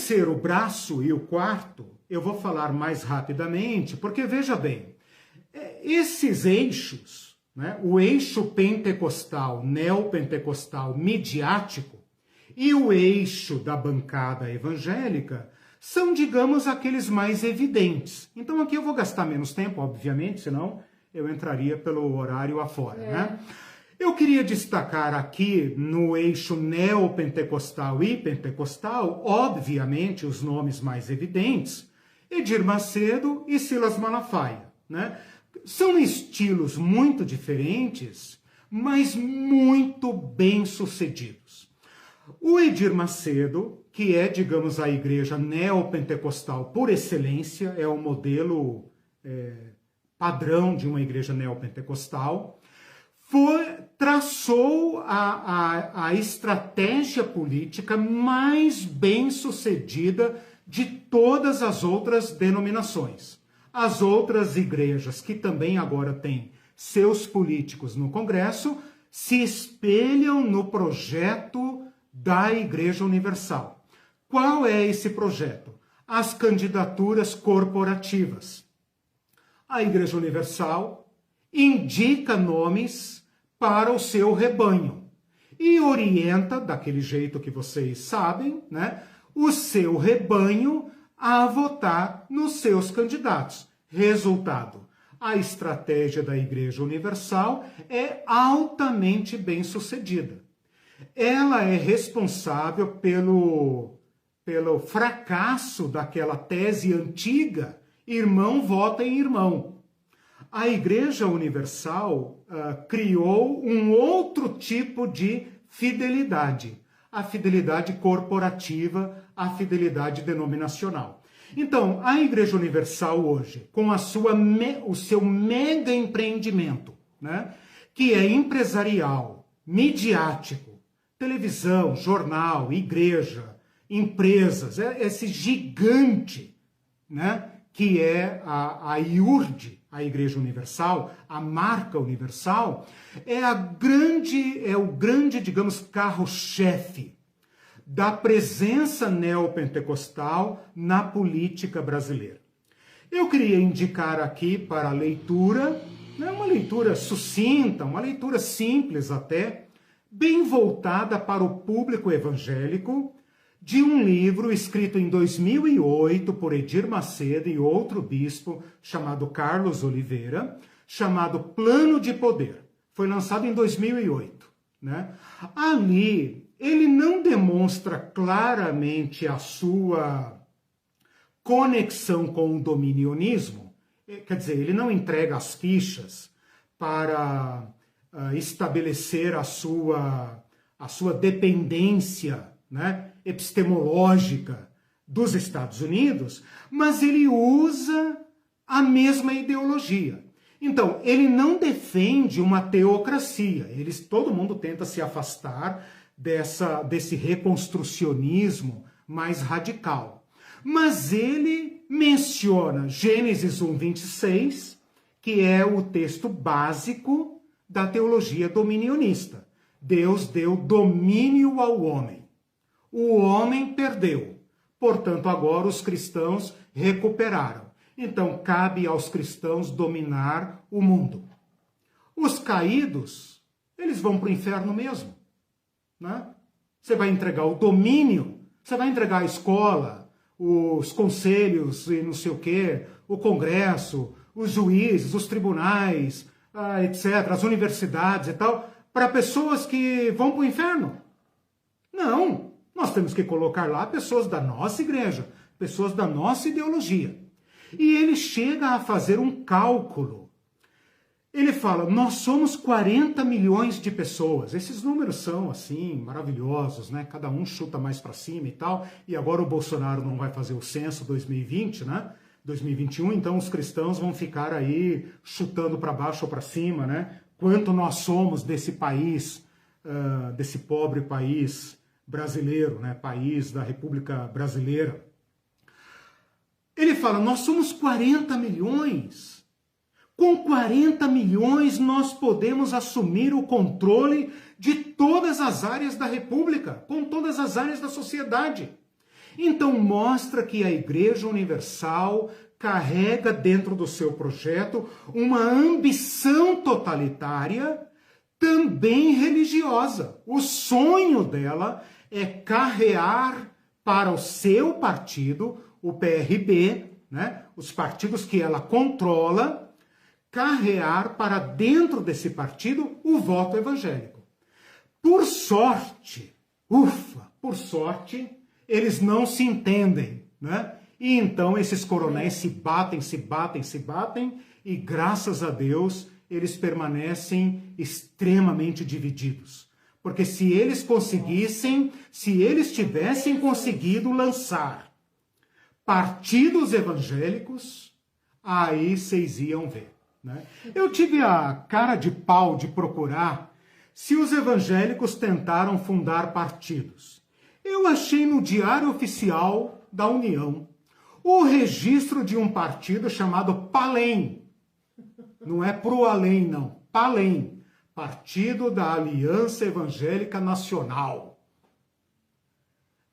terceiro braço e o quarto, eu vou falar mais rapidamente, porque veja bem, esses eixos, né, o eixo pentecostal, neopentecostal, midiático, e o eixo da bancada evangélica, são, digamos, aqueles mais evidentes. Então aqui eu vou gastar menos tempo, obviamente, senão eu entraria pelo horário afora, né? Eu queria destacar aqui no eixo neopentecostal e pentecostal, obviamente, os nomes mais evidentes, Edir Macedo e Silas Malafaia, né? São estilos muito diferentes, mas muito bem-sucedidos. O Edir Macedo, que é, digamos, a igreja neopentecostal por excelência, é o modelo padrão de uma igreja neopentecostal, traçou a estratégia política mais bem-sucedida de todas as outras denominações. As outras igrejas, que também agora têm seus políticos no Congresso, se espelham no projeto da Igreja Universal. Qual é esse projeto? As candidaturas corporativas. A Igreja Universal indica nomes para o seu rebanho e orienta, daquele jeito que vocês sabem, né, o seu rebanho a votar nos seus candidatos. Resultado, a estratégia da Igreja Universal é altamente bem-sucedida. Ela é responsável pelo fracasso daquela tese antiga, irmão vota em irmão. A Igreja Universal criou um outro tipo de fidelidade, a fidelidade corporativa, a fidelidade denominacional. Então, a Igreja Universal hoje, com o seu mega empreendimento, né, que é empresarial, midiático, televisão, jornal, igreja, empresas, esse gigante, né, que é a IURD, a Igreja Universal, a marca universal, é o grande, digamos, carro-chefe da presença neopentecostal na política brasileira. Eu queria indicar aqui para a leitura, né, uma leitura sucinta, uma leitura simples até, bem voltada para o público evangélico, de um livro escrito em 2008 por Edir Macedo e outro bispo chamado Carlos Oliveira, chamado Plano de Poder. Foi lançado em 2008. Né? Ali, ele não demonstra claramente a sua conexão com o dominionismo, quer dizer, ele não entrega as fichas para estabelecer a sua dependência, né, epistemológica dos Estados Unidos, mas ele usa a mesma ideologia. Então, ele não defende uma teocracia. Todo mundo tenta se afastar desse reconstrucionismo mais radical. Mas ele menciona Gênesis 1:26, que é o texto básico da teologia dominionista. Deus deu domínio ao homem. O homem perdeu. Portanto, agora os cristãos recuperaram. Então, cabe aos cristãos dominar o mundo. Os caídos, eles vão para o inferno mesmo. Né? Você vai entregar o domínio, você vai entregar a escola, os conselhos e não sei o quê, o Congresso, os juízes, os tribunais, etc., as universidades e tal, para pessoas que vão para o inferno. Não. Nós temos que colocar lá pessoas da nossa igreja, pessoas da nossa ideologia. E ele chega a fazer um cálculo. Ele fala, nós somos 40 milhões de pessoas. Esses números são, assim, maravilhosos, né? Cada um chuta mais para cima e tal. E agora o Bolsonaro não vai fazer o censo 2020, né? 2021, então os cristãos vão ficar aí chutando para baixo ou para cima, né? Quanto nós somos desse país, desse pobre país brasileiro, né? País da República Brasileira. Ele fala, nós somos 40 milhões. Com 40 milhões nós podemos assumir o controle de todas as áreas da República, com todas as áreas da sociedade. Então mostra que a Igreja Universal carrega dentro do seu projeto uma ambição totalitária, também religiosa. O sonho dela é carrear para o seu partido, o PRB, né, os partidos que ela controla, carrear para dentro desse partido o voto evangélico. Por sorte, por sorte, eles não se entendem, né? E então esses coronéis se batem, e graças a Deus eles permanecem extremamente divididos. Porque se eles tivessem conseguido lançar partidos evangélicos, aí vocês iam ver, né? Eu tive a cara de pau de procurar se os evangélicos tentaram fundar partidos. Eu achei no Diário Oficial da União o registro de um partido chamado PALEM. Não é pro além, não. PALEM. Partido da Aliança Evangélica Nacional.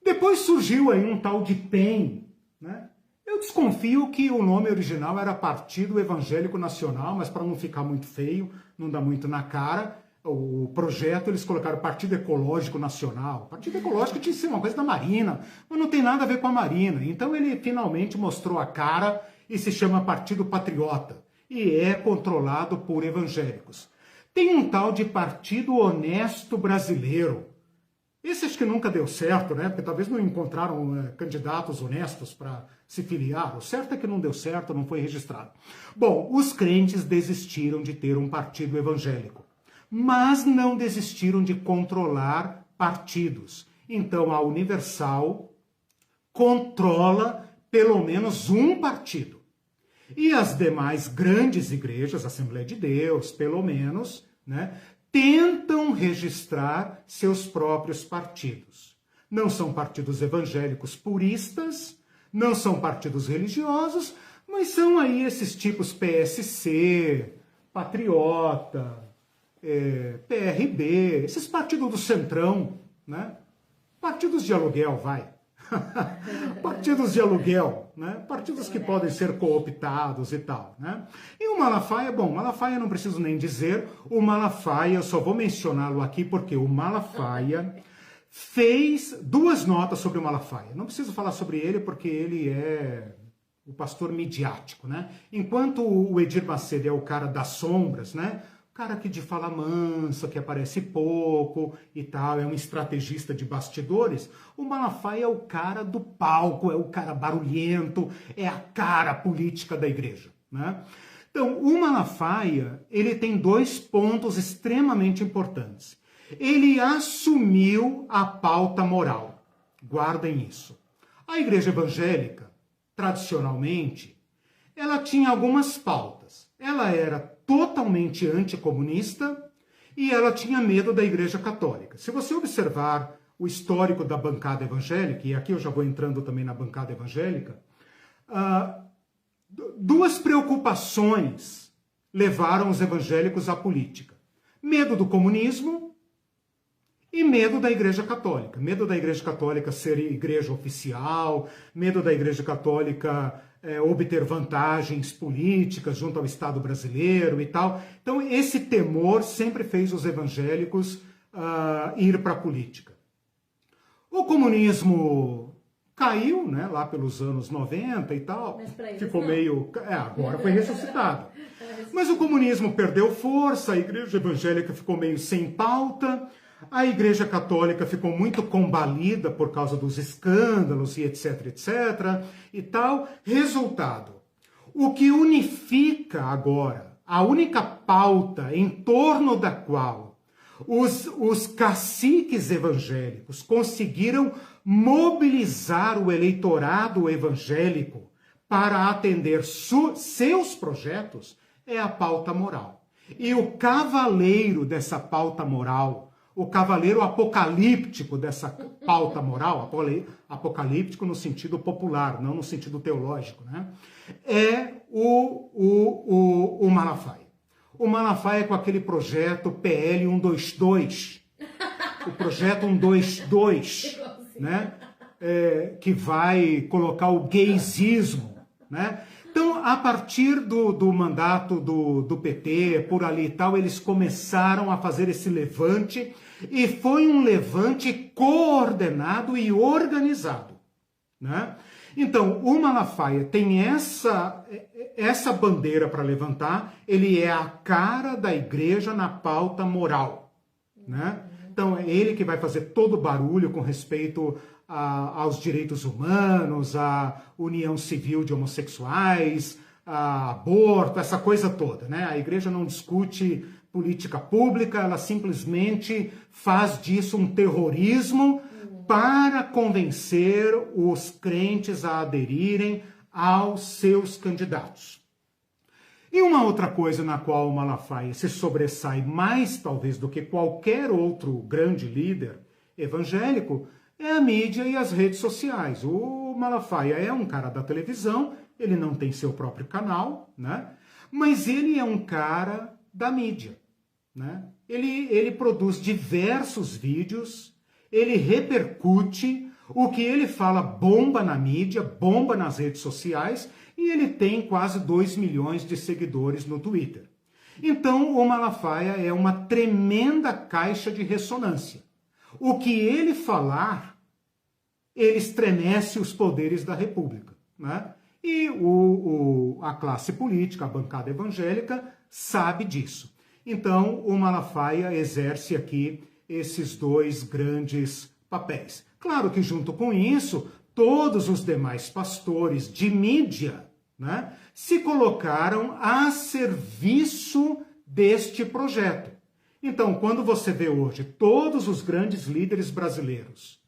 Depois surgiu aí um tal de PEN, né? Eu desconfio que o nome original era Partido Evangélico Nacional, mas para não ficar muito feio, não dá muito na cara, o projeto eles colocaram Partido Ecológico Nacional. Partido Ecológico tinha que ser uma coisa da Marina, mas não tem nada a ver com a Marina. Então ele finalmente mostrou a cara e se chama Partido Patriota. E é controlado por evangélicos. Tem um tal de Partido Honesto Brasileiro. Esse acho que nunca deu certo, né? Porque talvez não encontraram candidatos honestos para se filiar. O certo é que não deu certo, não foi registrado. Bom, os crentes desistiram de ter um partido evangélico, mas não desistiram de controlar partidos. Então a Universal controla pelo menos um partido. E as demais grandes igrejas, Assembleia de Deus, pelo menos, né, tentam registrar seus próprios partidos. Não são partidos evangélicos puristas, não são partidos religiosos, mas são aí esses tipos PSC, Patriota, PRB, esses partidos do Centrão, né? Partidos de aluguel, vai. Partidos de aluguel, né? Partidos que podem ser cooptados e tal, né? E o Malafaia, bom, Malafaia não preciso nem dizer, o Malafaia, eu só vou mencioná-lo aqui porque o Malafaia fez duas notas sobre o Malafaia. Não preciso falar sobre ele porque ele é o pastor midiático, né? Enquanto o Edir Macedo é o cara das sombras, né? Cara que de fala mansa, que aparece pouco e tal, é um estrategista de bastidores. O Malafaia é o cara do palco, é o cara barulhento, é a cara política da igreja, né? Então, o Malafaia, ele tem dois pontos extremamente importantes. Ele assumiu a pauta moral. Guardem isso. A igreja evangélica, tradicionalmente, ela tinha algumas pautas. Ela era totalmente anticomunista e ela tinha medo da Igreja Católica. Se você observar o histórico da bancada evangélica, e aqui eu já vou entrando também na bancada evangélica, duas preocupações levaram os evangélicos à política. Medo do comunismo e medo da Igreja Católica. Medo da Igreja Católica ser igreja oficial, medo da Igreja Católica obter vantagens políticas junto ao Estado brasileiro e tal. Então, esse temor sempre fez os evangélicos ir para a política. O comunismo caiu, né, lá pelos anos 90 e tal, ficou meio... agora foi ressuscitado. Mas o comunismo perdeu força, a igreja evangélica ficou meio sem pauta, a Igreja Católica ficou muito combalida por causa dos escândalos e etc, etc e tal. Resultado, o que unifica agora, a única pauta em torno da qual os caciques evangélicos conseguiram mobilizar o eleitorado evangélico para atender seus projetos é a pauta moral. E o cavaleiro dessa pauta moral, o cavaleiro apocalíptico dessa pauta moral, apocalíptico no sentido popular, não no sentido teológico, né? É o Malafaia. O Malafaia com aquele projeto PL 122, o projeto 122, né? que vai colocar o gaysismo, né? Então, a partir do mandato do PT, por ali e tal, eles começaram a fazer esse levante, e foi um levante coordenado e organizado, né? Então, o Malafaia tem essa bandeira para levantar, ele é a cara da igreja na pauta moral, né? Então, é ele que vai fazer todo o barulho com respeito aos direitos humanos, à união civil de homossexuais, a aborto, essa coisa toda, né? A igreja não discute política pública, ela simplesmente faz disso um terrorismo para convencer os crentes a aderirem aos seus candidatos. E uma outra coisa na qual o Malafaia se sobressai mais, talvez, do que qualquer outro grande líder evangélico, é a mídia e as redes sociais. O Malafaia é um cara da televisão, ele não tem seu próprio canal, né? Mas ele é um cara da mídia, né? Ele produz diversos vídeos, ele repercute, o que ele fala bomba na mídia, bomba nas redes sociais, e ele tem quase 2 milhões de seguidores no Twitter. Então, o Malafaia é uma tremenda caixa de ressonância. O que ele falar, ele estremece os poderes da República, né? E a classe política, a bancada evangélica, sabe disso. Então, o Malafaia exerce aqui esses dois grandes papéis. Claro que, junto com isso, todos os demais pastores de mídia, né, se colocaram a serviço deste projeto. Então, quando você vê hoje todos os grandes líderes brasileiros,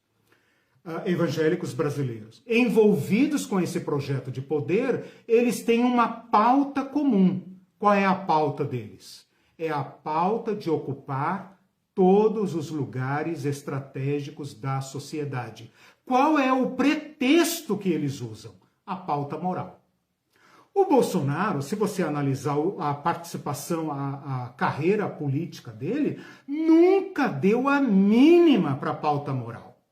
evangélicos brasileiros, envolvidos com esse projeto de poder, eles têm uma pauta comum. Qual é a pauta deles? É a pauta de ocupar todos os lugares estratégicos da sociedade. Qual é o pretexto que eles usam? A pauta moral. O Bolsonaro, se você analisar a participação, a carreira política dele, nunca deu a mínima para a pauta moral.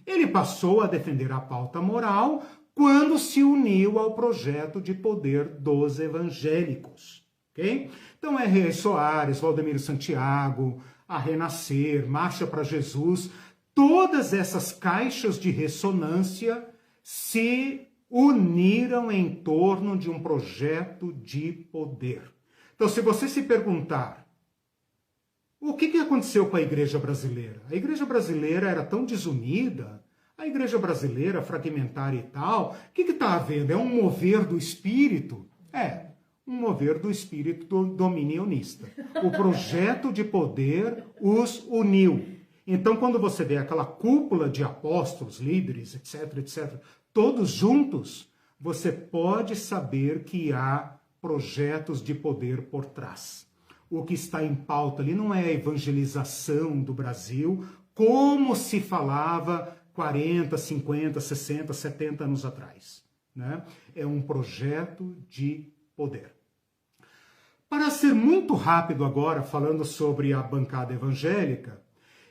Ele passou a defender a pauta moral quando se uniu ao projeto de poder dos evangélicos. Okay? Então é Reis Soares, Valdemiro Santiago, a Renascer, Marcha para Jesus, todas essas caixas de ressonância se uniram em torno de um projeto de poder. Então, se você se perguntar, o que aconteceu com a igreja brasileira? A igreja brasileira era tão desunida, a igreja brasileira fragmentária e tal, o que está havendo? É um mover do espírito? É, um mover do espírito dominionista. O projeto de poder os uniu. Então, quando você vê aquela cúpula de apóstolos, líderes, etc., todos juntos, você pode saber que há projetos de poder por trás. O que está em pauta ali não é a evangelização do Brasil, como se falava 40, 50, 60, 70 anos atrás, né? É um projeto de poder. Para ser muito rápido agora, falando sobre a bancada evangélica,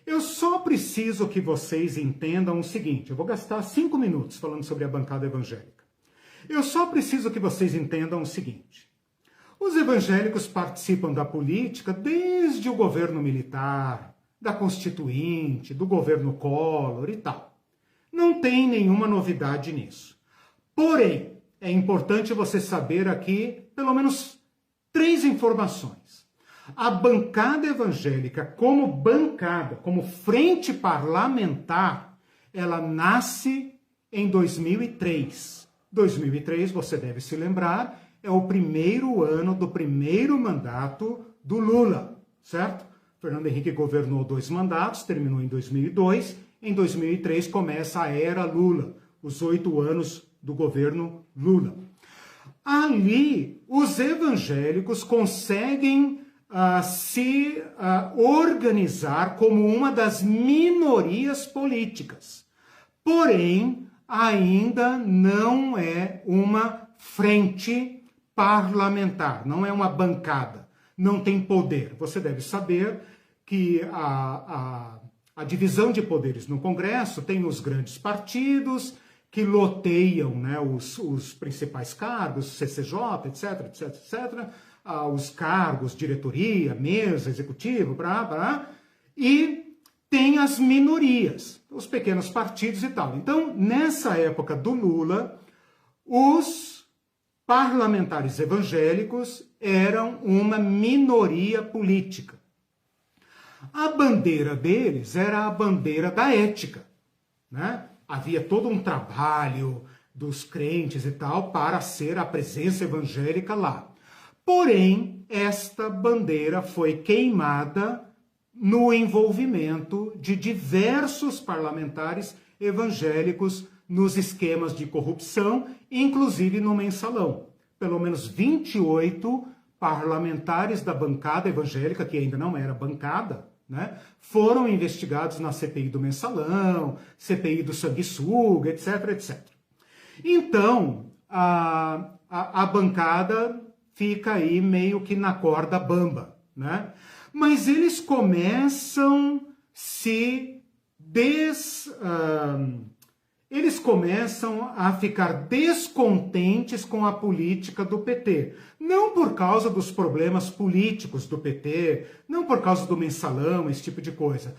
eu só preciso que vocês entendam o seguinte, eu vou gastar 5 minutos falando sobre a bancada evangélica. Eu só preciso que vocês entendam o seguinte, os evangélicos participam da política desde o governo militar, da Constituinte, do governo Collor e tal. Não tem nenhuma novidade nisso. Porém, é importante você saber aqui, pelo menos, 3 informações. A bancada evangélica, como bancada, como frente parlamentar, ela nasce em 2003. 2003, você deve se lembrar, é o primeiro ano do primeiro mandato do Lula, certo? Fernando Henrique governou 2 mandatos, terminou em 2002. Em 2003 começa a era Lula, os 8 anos do governo Lula. Ali, os evangélicos conseguem se organizar como uma das minorias políticas. Porém, ainda não é uma frente parlamentar, não é uma bancada, não tem poder. Você deve saber que a a divisão de poderes no Congresso, tem os grandes partidos que loteiam, né, os principais cargos, CCJ, etc, etc, etc, os cargos, diretoria, mesa, executivo, e tem as minorias, os pequenos partidos e tal. Então, nessa época do Lula, os parlamentares evangélicos eram uma minoria política. A bandeira deles era a bandeira da ética, né? Havia todo um trabalho dos crentes e tal para ser a presença evangélica lá. Porém, esta bandeira foi queimada no envolvimento de diversos parlamentares evangélicos nos esquemas de corrupção, inclusive no mensalão. Pelo menos 28 parlamentares da bancada evangélica, que ainda não era bancada, né, foram investigados na CPI do mensalão, CPI do sanguessuga, etc, etc. Então, a bancada fica aí meio que na corda bamba, né? Mas eles começam eles começam a ficar descontentes com a política do PT. Não por causa dos problemas políticos do PT, não por causa do mensalão, esse tipo de coisa,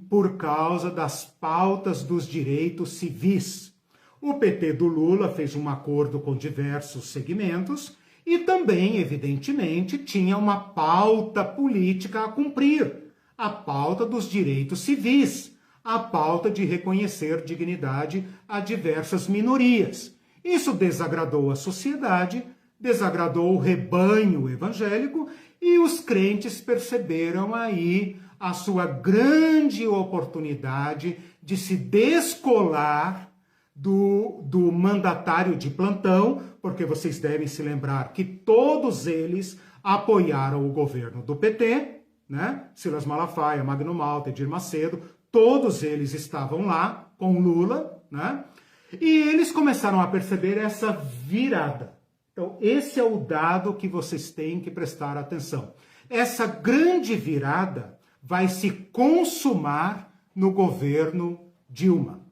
por causa das pautas dos direitos civis. O PT do Lula fez um acordo com diversos segmentos e também, evidentemente, tinha uma pauta política a cumprir, a pauta dos direitos civis, a pauta de reconhecer dignidade a diversas minorias. Isso desagradou a sociedade, desagradou o rebanho evangélico e os crentes perceberam aí a sua grande oportunidade de se descolar do mandatário de plantão, porque vocês devem se lembrar que todos eles apoiaram o governo do PT, né? Silas Malafaia, Magno Malta, Edir Macedo, todos eles estavam lá com Lula, né? E eles começaram a perceber essa virada. Então, esse é o dado que vocês têm que prestar atenção. Essa grande virada vai se consumar no governo Dilma.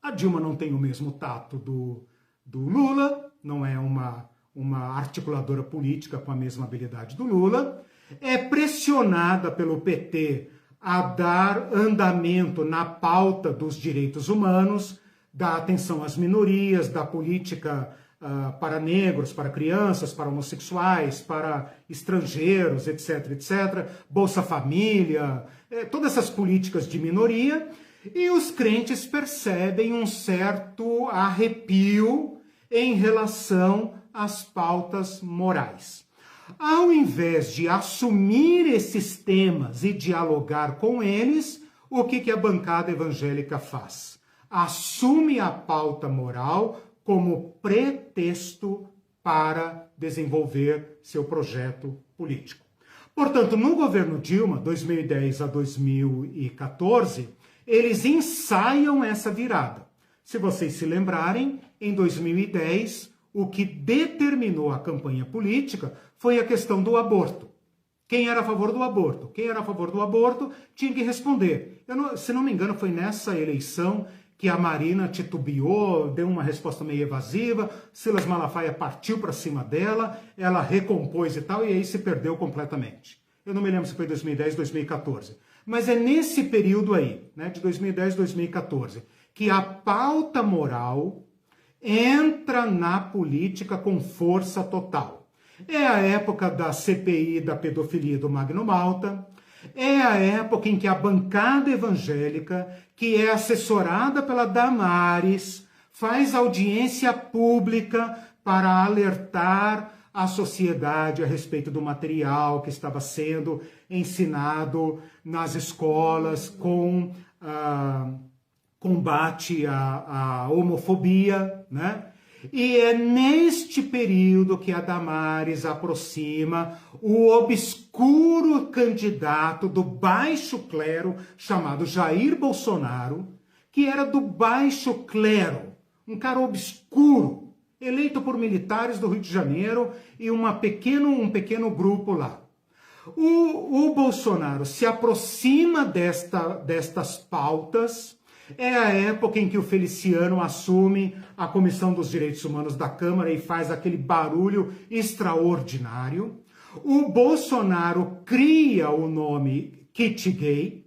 A Dilma não tem o mesmo tato do Lula, não é uma articuladora política com a mesma habilidade do Lula, é pressionada pelo PT a dar andamento na pauta dos direitos humanos, da atenção às minorias, da política para negros, para crianças, para homossexuais, para estrangeiros, etc, etc, Bolsa Família, todas essas políticas de minoria, e os crentes percebem um certo arrepio em relação às pautas morais. Ao invés de assumir esses temas e dialogar com eles, o que a bancada evangélica faz? Assume a pauta moral como pretexto para desenvolver seu projeto político. Portanto, no governo Dilma, 2010 a 2014, eles ensaiam essa virada. Se vocês se lembrarem, em 2010, o que determinou a campanha política foi a questão do aborto. Quem era a favor do aborto? Quem era a favor do aborto tinha que responder. Se não me engano, foi nessa eleição que a Marina titubeou, deu uma resposta meio evasiva, Silas Malafaia partiu para cima dela, ela recompôs e tal, e aí se perdeu completamente. Eu não me lembro se foi 2010, 2014. Mas é nesse período aí, né, de 2010, 2014, que a pauta moral entra na política com força total. É a época da CPI da pedofilia do Magno Malta, é a época em que a bancada evangélica, que é assessorada pela Damares, faz audiência pública para alertar a sociedade a respeito do material que estava sendo ensinado nas escolas com combate à homofobia, né? E é neste período que a Damares aproxima o obscuro candidato do baixo clero, chamado Jair Bolsonaro, que era do baixo clero, um cara obscuro, eleito por militares do Rio de Janeiro e um pequeno grupo lá. O Bolsonaro se aproxima destas pautas. É a época em que o Feliciano assume a Comissão dos Direitos Humanos da Câmara e faz aquele barulho extraordinário. O Bolsonaro cria o nome Kit Gay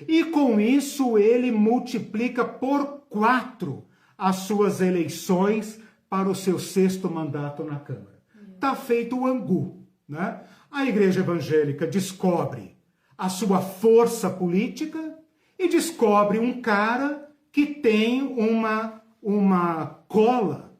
e com isso ele multiplica por 4 as suas eleições para o seu 6º mandato na Câmara. Tá feito o angu, né? A Igreja Evangélica descobre a sua força política e descobre um cara que tem uma cola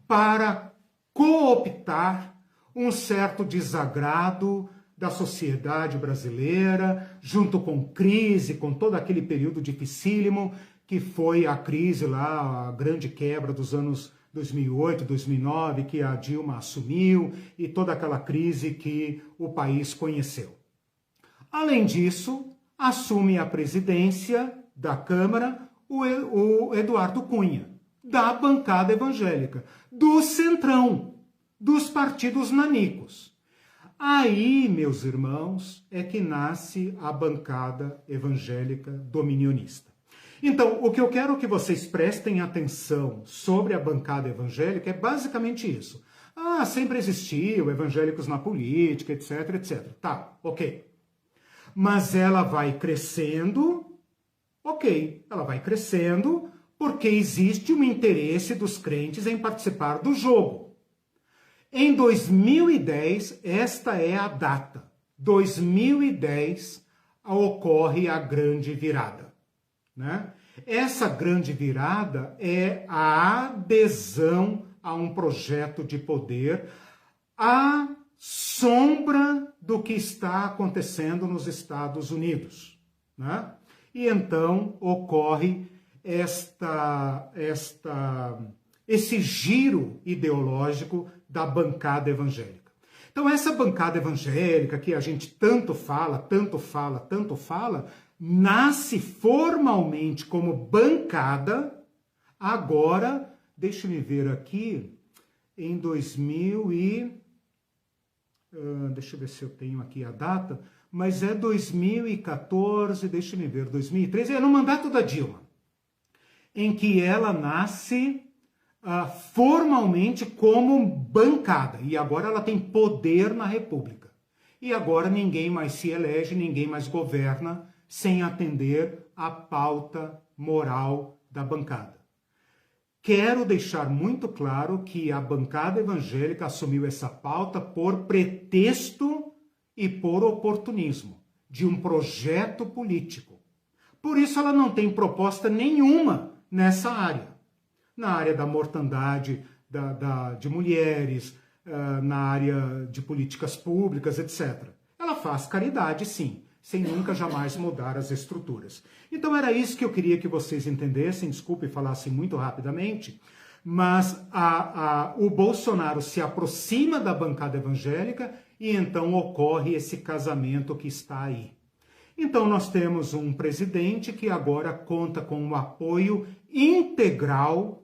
para cooptar um certo desagrado da sociedade brasileira, junto com crise, com todo aquele período dificílimo que foi a crise lá, a grande quebra dos anos 2008, 2009, que a Dilma assumiu e toda aquela crise que o país conheceu. Além disso, assume a presidência da Câmara o Eduardo Cunha, da bancada evangélica, do centrão, dos partidos nanicos. Aí, meus irmãos, é que nasce a bancada evangélica dominionista. Então, o que eu quero que vocês prestem atenção sobre a bancada evangélica é basicamente isso. Ah, sempre existiu evangélicos na política, etc, etc. Tá, ok. Mas ela vai crescendo, ok, ela vai crescendo porque existe um interesse dos crentes em participar do jogo. Em 2010, esta é a data. 2010 ocorre a grande virada, né? Essa grande virada é a adesão a um projeto de poder, a sombra do que está acontecendo nos Estados Unidos, né? E então ocorre esse giro ideológico da bancada evangélica. Então essa bancada evangélica que a gente tanto fala, nasce formalmente como bancada, agora, deixa-me ver aqui, em 2000 e... deixa eu ver se eu tenho aqui a data, mas é 2014, deixa-me ver, 2013, é no mandato da Dilma, em que ela nasce formalmente como bancada, e agora ela tem poder na República. E agora ninguém mais se elege, ninguém mais governa sem atender à pauta moral da bancada. Quero deixar muito claro que a bancada evangélica assumiu essa pauta por pretexto e por oportunismo de um projeto político. Por isso ela não tem proposta nenhuma nessa área. Na área da mortandade de mulheres, na área de políticas públicas, etc. Ela faz caridade, sim, sem nunca jamais mudar as estruturas. Então era isso que eu queria que vocês entendessem, desculpe falassem muito rapidamente, mas o Bolsonaro se aproxima da bancada evangélica e então ocorre esse casamento que está aí. Então nós temos um presidente que agora conta com o apoio integral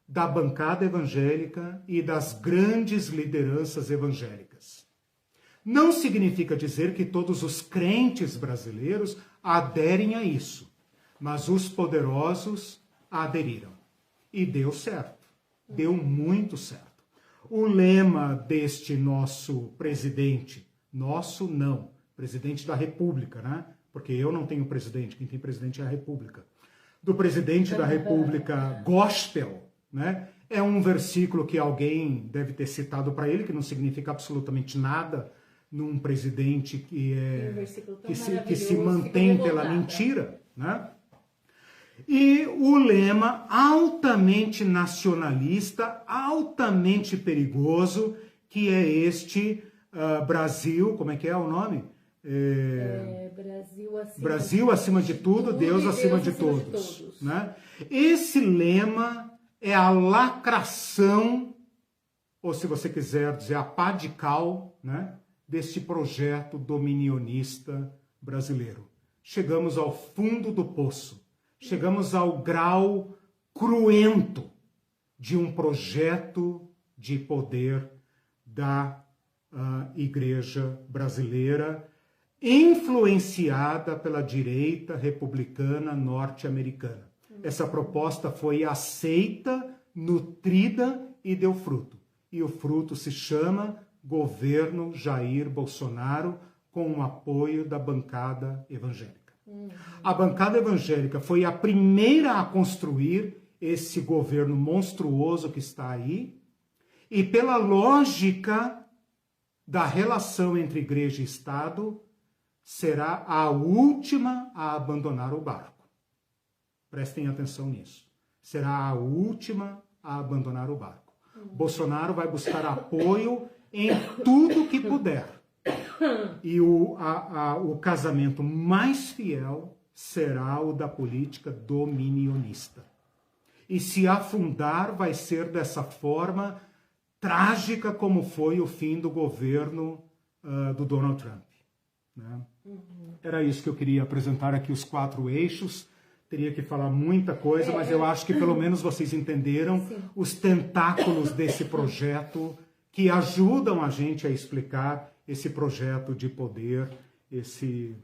da bancada evangélica e das grandes lideranças evangélicas. Não significa dizer que todos os crentes brasileiros aderem a isso, mas os poderosos aderiram. E deu certo, deu muito certo. O lema deste nosso presidente, nosso não, presidente da República, né? Porque eu não tenho presidente, quem tem presidente é a República. Do presidente da República gospel, né? É um versículo que alguém deve ter citado para ele, que não significa absolutamente nada num presidente que se mantém pela mentira, né? E o lema altamente nacionalista, altamente perigoso, que é este Brasil, como é que é o nome? Brasil acima de tudo, Deus acima de todos. Né? Esse lema é a lacração, ou se você quiser dizer, a pá de cal, né, deste projeto dominionista brasileiro. Chegamos ao fundo do poço, chegamos ao grau cruento de um projeto de poder da Igreja brasileira, influenciada pela direita republicana norte-americana. Essa proposta foi aceita, nutrida e deu fruto. E o fruto se chama governo Jair Bolsonaro, com o apoio da bancada evangélica. A bancada evangélica foi a primeira a construir esse governo monstruoso que está aí, e pela lógica da relação entre igreja e Estado, será a última a abandonar o barco. Prestem atenção nisso. Será a última a abandonar o barco. Bolsonaro vai buscar apoio em tudo que puder. E o casamento mais fiel será o da política dominionista. E se afundar, vai ser dessa forma trágica como foi o fim do governo do Donald Trump. Né? Era isso que eu queria apresentar aqui, os 4 eixos. Teria que falar muita coisa, mas eu acho que pelo menos vocês entenderam os tentáculos desse projeto que ajudam a gente a explicar esse projeto de poder, esse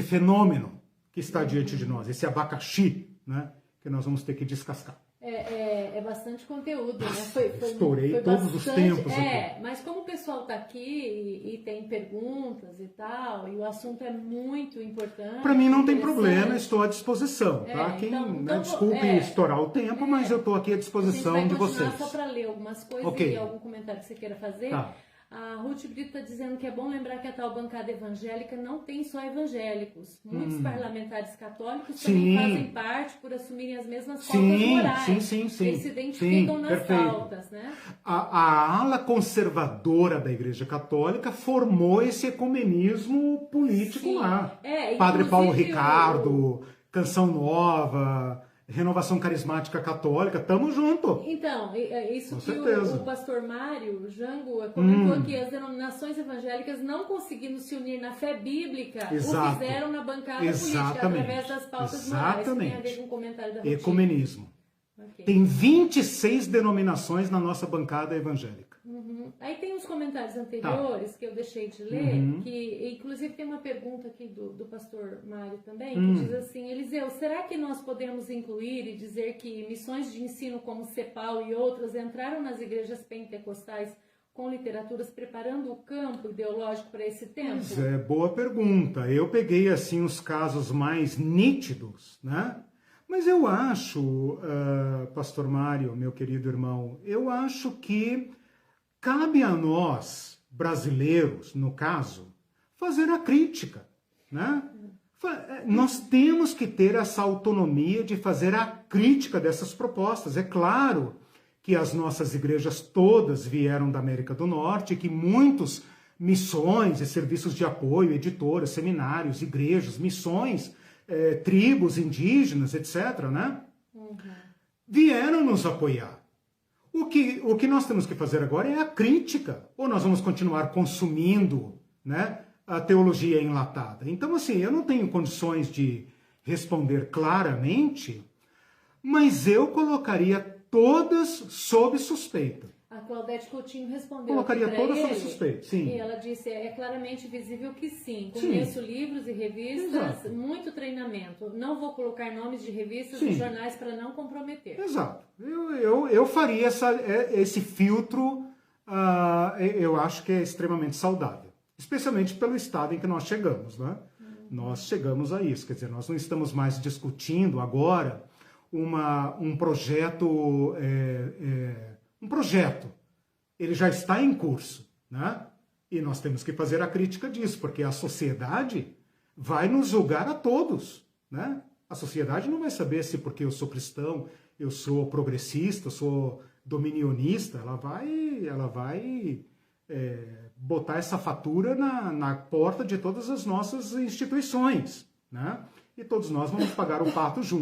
fenômeno que está diante de nós, esse abacaxi, né, que nós vamos ter que descascar. É bastante conteúdo, né? Estourei todos os tempos aqui. Mas como o pessoal está aqui e tem perguntas e tal, e o assunto é muito importante. Para mim não tem problema, estou à disposição, tá? Desculpe estourar o tempo, mas eu estou aqui à disposição de vocês. Só para ler algumas coisas e algum comentário que você queira fazer. Tá. A Ruth Brito está dizendo que é bom lembrar que a tal bancada evangélica não tem só evangélicos. Muitos parlamentares católicos também fazem parte por assumirem as mesmas pautas morais. Sim. Eles se identificam nas perfeito. pautas, né? A ala conservadora da Igreja Católica formou esse ecumenismo político lá. Padre Paulo Ricardo, Canção Nova, Renovação Carismática Católica, tamo junto. Então, isso com que certeza. o pastor Mário Jango comentou que as denominações evangélicas, não conseguindo se unir na fé bíblica, o fizeram na bancada política, através das pautas morais. Tem a ver com o comentário da Ruth. Ecumenismo. Tem 26 denominações na nossa bancada evangélica. Aí tem uns comentários anteriores que eu deixei de ler, que inclusive tem uma pergunta aqui do pastor Mário também, que diz assim: Eliseu, será que nós podemos incluir e dizer que missões de ensino como CEPAL e outras entraram nas igrejas pentecostais com literaturas preparando o campo ideológico para esse tempo? Boa pergunta. Eu peguei assim os casos mais nítidos, né? Mas eu acho, pastor Mário, meu querido irmão, eu acho que cabe a nós, brasileiros, no caso, fazer a crítica, né? Nós temos que ter essa autonomia de fazer a crítica dessas propostas. É claro que as nossas igrejas todas vieram da América do Norte, que muitos missões e serviços de apoio, editoras, seminários, igrejas, missões, tribos indígenas, etc., né? Vieram nos apoiar. O que nós temos que fazer agora é a crítica, ou nós vamos continuar consumindo, né, a teologia enlatada. Então, assim, eu não tenho condições de responder claramente, mas eu colocaria todas sob suspeita. A Claudete Coutinho respondeu. Colocaria todas sob suspeita, sim. E ela disse: é claramente visível que sim. Conheço livros e revistas, muito treinamento. Não vou colocar nomes de revistas e jornais para não comprometer. Exato. Eu faria esse filtro, eu acho que é extremamente saudável. Especialmente pelo estado em que nós chegamos, né? Nós chegamos a isso. Quer dizer, nós não estamos mais discutindo agora um projeto... um projeto, ele já está em curso, né? E nós temos que fazer a crítica disso, porque a sociedade vai nos julgar a todos, né? A sociedade não vai saber se porque eu sou cristão, eu sou progressista, eu sou dominionista, ela vai botar essa fatura na porta de todas as nossas instituições, né? E todos nós vamos pagar o pato junto.